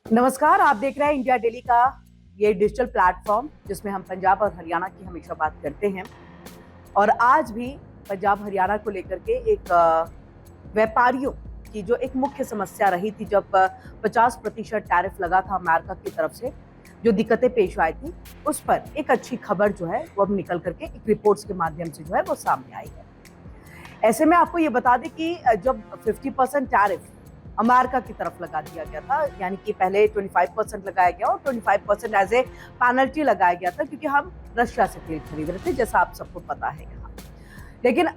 नमस्कार, आप देख रहे हैं इंडिया डेली का ये डिजिटल प्लेटफॉर्म जिसमें हम पंजाब और हरियाणा की हमेशा बात करते हैं। और आज भी पंजाब हरियाणा को लेकर के एक व्यापारियों की जो एक मुख्य समस्या रही थी, जब 50% टैरिफ लगा था अमेरिका की तरफ से, जो दिक्कतें पेश आई थी, उस पर एक अच्छी खबर जो है वो अब निकल करके एक रिपोर्ट्स के माध्यम से जो है वो सामने आई है। ऐसे में आपको ये बता दें कि जब 50% टैरिफ अमेरिका की तरफ लगा दिया गया था, यानी कि पहले 25% लगाया गया और 25% एज ए पेनल्टी लगाया गया था, क्योंकि हम रशिया से तेल खरीद रहे थे, जैसा आप सबको पता है यहाँ। लेकिन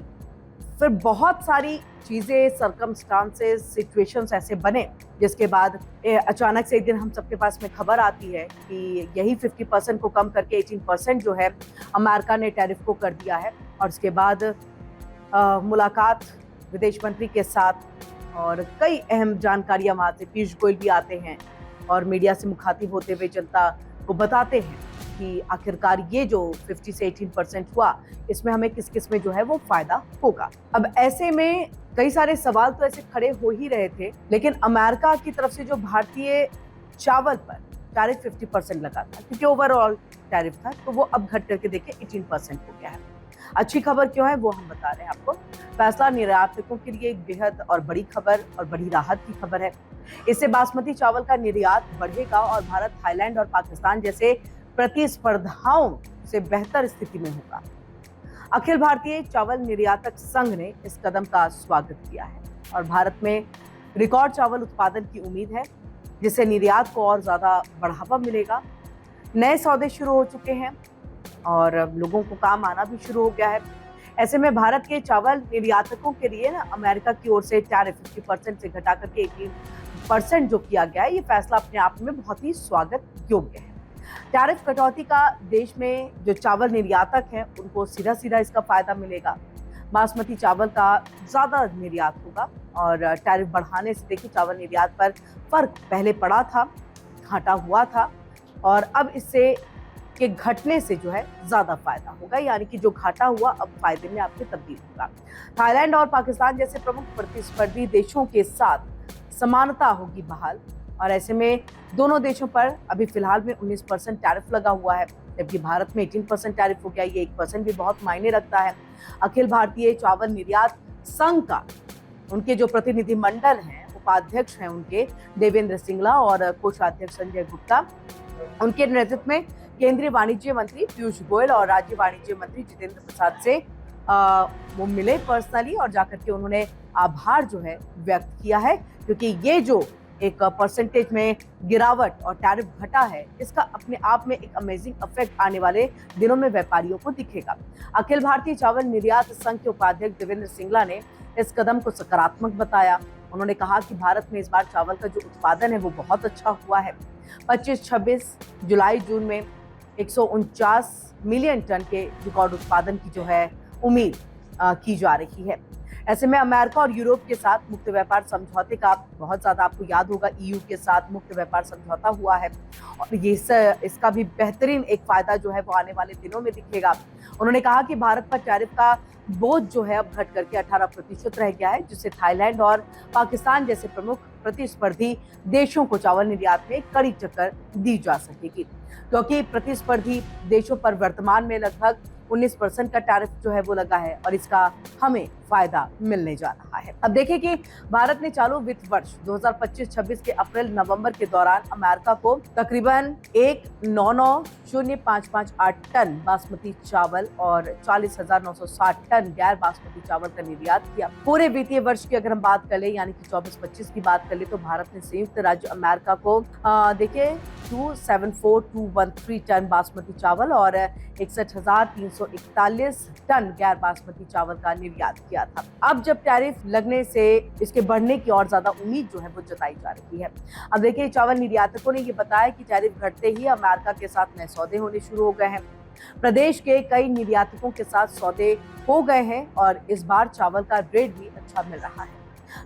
फिर बहुत सारी चीजें, सर्कमस्टांसेस, सिचुएशंस ऐसे बने जिसके बाद अचानक से एक दिन हम सबके पास में खबर आती है कि यही 50% को कम करके 18% जो है अमेरिका ने टैरिफ को कर दिया है। और उसके बाद मुलाकात विदेश मंत्री के साथ और कई अहम जानकारियां वहां से, पीयूष गोयल भी आते हैं और मीडिया से मुखातिब होते हुए जनता को बताते हैं कि आखिरकार ये जो 50 से 18% हुआ, इसमें हमें किस किस में जो है वो फायदा होगा। अब ऐसे में कई सारे सवाल तो ऐसे खड़े हो ही रहे थे, लेकिन अमेरिका की तरफ से जो भारतीय चावल पर टैरिफ 50% लगा था, क्योंकि ओवरऑल टैरिफ था, तो वो अब घट करके देखिए 18% हो गया है। अच्छी खबर क्यों है वो हम बता रहे हैं आपको। फैसला निर्यातकों के लिए एक बेहद और बड़ी खबर और बड़ी राहत की खबर है। इससे बासमती चावल का निर्यात बढ़ेगा और भारत, थाईलैंड और पाकिस्तान जैसे प्रतिस्पर्धाओं से बेहतर स्थिति में होगा। अखिल भारतीय चावल निर्यातक संघ ने इस कदम का स्वागत किया है और भारत में रिकॉर्ड चावल उत्पादन की उम्मीद है, जिससे निर्यात को और ज्यादा बढ़ावा मिलेगा। नए सौदे शुरू हो चुके हैं और लोगों को काम आना भी शुरू हो गया है। ऐसे में भारत के चावल निर्यातकों के लिए ना अमेरिका की ओर से टैरिफ 50% से घटा करके 18% जो किया गया है, ये फैसला अपने आप में बहुत ही स्वागत योग्य है। टैरिफ कटौती का देश में जो चावल निर्यातक हैं उनको सीधा सीधा इसका फायदा मिलेगा। बासमती चावल का ज्यादा निर्यात होगा और टैरिफ बढ़ाने से देखिए चावल निर्यात पर फर्क पहले पड़ा था, घाटा हुआ था, और अब इससे के घटने से जो है ज्यादा फायदा होगा, यानी कि जो घाटा हुआ अब फायदे में आपके तब्दील होगा। थाईलैंड और पाकिस्तान जैसे प्रमुख प्रतिस्पर्धी देशों के साथ समानता होगी बहाल, और ऐसे में दोनों देशों पर अभी फिलहाल में 19% टैरिफ लगा हुआ है, जबकि भारत में 18% टैरिफ हो गया। ये 1% भी बहुत मायने रखता है। अखिल भारतीय चावल निर्यात संघ का उनके जो प्रतिनिधि मंडल हैं, उपाध्यक्ष हैं उनके देवेंद्र सिंगला और कोषाध्यक्ष संजय गुप्ता, उनके नेतृत्व में केंद्रीय वाणिज्य मंत्री पीयूष गोयल और राज्य वाणिज्य मंत्री जितेंद्र प्रसाद से वो मिले पर्सनली, और जाकर के उन्होंने आभार जो है व्यक्त किया है, क्योंकि ये जो एक परसेंटेज में गिरावट और टैरिफ घटा है, इसका अपने आप में एक अमेजिंग इफेक्ट आने वाले दिनों में व्यापारियों को दिखेगा। अखिल भारतीय चावल निर्यात संघ के उपाध्यक्ष देवेंद्र सिंगला ने इस कदम को सकारात्मक बताया। उन्होंने कहा कि भारत में इस बार चावल का जो उत्पादन है वो बहुत अच्छा हुआ है। 25-26 जुलाई जून में 149 मिलियन टन के रिकॉर्ड उत्पादन की जो है उम्मीद की जा रही है। ऐसे में अमेरिका और यूरोप के साथ मुक्त व्यापार समझौते का बहुत ज्यादा आपको याद होगा, ईयू के साथ मुक्त व्यापार समझौता हुआ है और ये इसका भी बेहतरीन एक फायदा जो है वो आने वाले दिनों में दिखेगा। उन्होंने कहा कि भारत पर टैरिफ का बोझ जो है अब घट करके 18% रह गया है, जिससे थाईलैंड और पाकिस्तान जैसे प्रमुख प्रतिस्पर्धी देशों को चावल निर्यात में कड़ी टक्कर दी जा सकेगी, क्योंकि प्रतिस्पर्धी देशों पर वर्तमान में लगभग 19% का टैरिफ जो है वो लगा है और इसका हमें फायदा मिलने जा रहा है। अब देखिए कि भारत ने चालू वित्त वर्ष 2025-26 के अप्रैल नवंबर के दौरान अमेरिका को तकरीबन 1,99,0558 टन बासमती चावल और 40,960 टन गैर बासमती चावल का निर्यात किया। पूरे वित्तीय वर्ष की अगर हम बात कर ले, यानी कि 24-25 की बात कर ले, तो भारत ने संयुक्त राज्य अमेरिका को देखिए 274,213 टन बासमती चावल और 61,341 टन गैर बासमती चावल का निर्यात किया था। अब जब टैरिफ लगने से इसके बढ़ने की और ज्यादा उम्मीद जो है वो जताई जा रही है। अब देखिए चावल निर्यातकों ने ये बताया कि टैरिफ घटते ही अमेरिका के साथ नए सौदे होने शुरू हो गए हैं। प्रदेश के कई निर्यातकों के साथ सौदे हो गए हैं और इस बार चावल का रेट भी अच्छा मिल रहा है।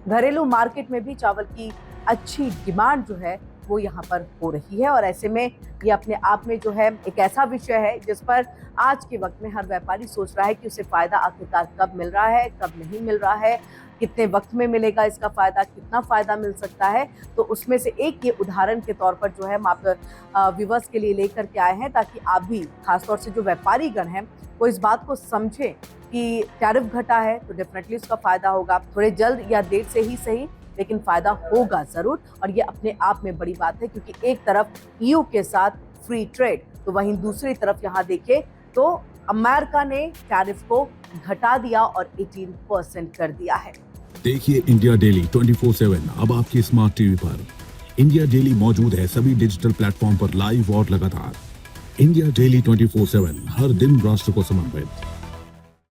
घरेलू मार्केट में भी चावल की अच्छी डिमांड जो है वो यहाँ पर हो रही है। और ऐसे में ये अपने आप में जो है एक ऐसा विषय है जिस पर आज के वक्त में हर व्यापारी सोच रहा है कि उसे फायदा आखिरकार कब मिल रहा है, कब नहीं मिल रहा है, कितने वक्त में मिलेगा इसका फायदा, कितना फायदा मिल सकता है। तो उसमें से एक ये उदाहरण के तौर पर जो है हम आप व्यूअर्स के लिए लेकर के आए हैं, ताकि आप भी खासतौर से जो व्यापारी गण हैं वो इस बात को समझें कि टैरिफ घटा है तो डेफिनेटली उसका फायदा होगा, थोड़े जल्द या देर से ही सही, लेकिन फायदा होगा जरूर। और ये अपने आप में बड़ी बात है, क्योंकि एक तरफ ईयू के साथ फ्री ट्रेड, तो वहीं दूसरी तरफ यहाँ देखें तो अमेरिका ने टैरिफ को घटा दिया और 18% कर दिया है। देखिए इंडिया डेली 24/7 अब आपके स्मार्ट टीवी पर। इंडिया डेली मौजूद है सभी डिजिटल प्लेटफॉर्म पर लाइव और लगातार। इंडिया डेली 24/7 हर दिन राष्ट्र को समर्पित।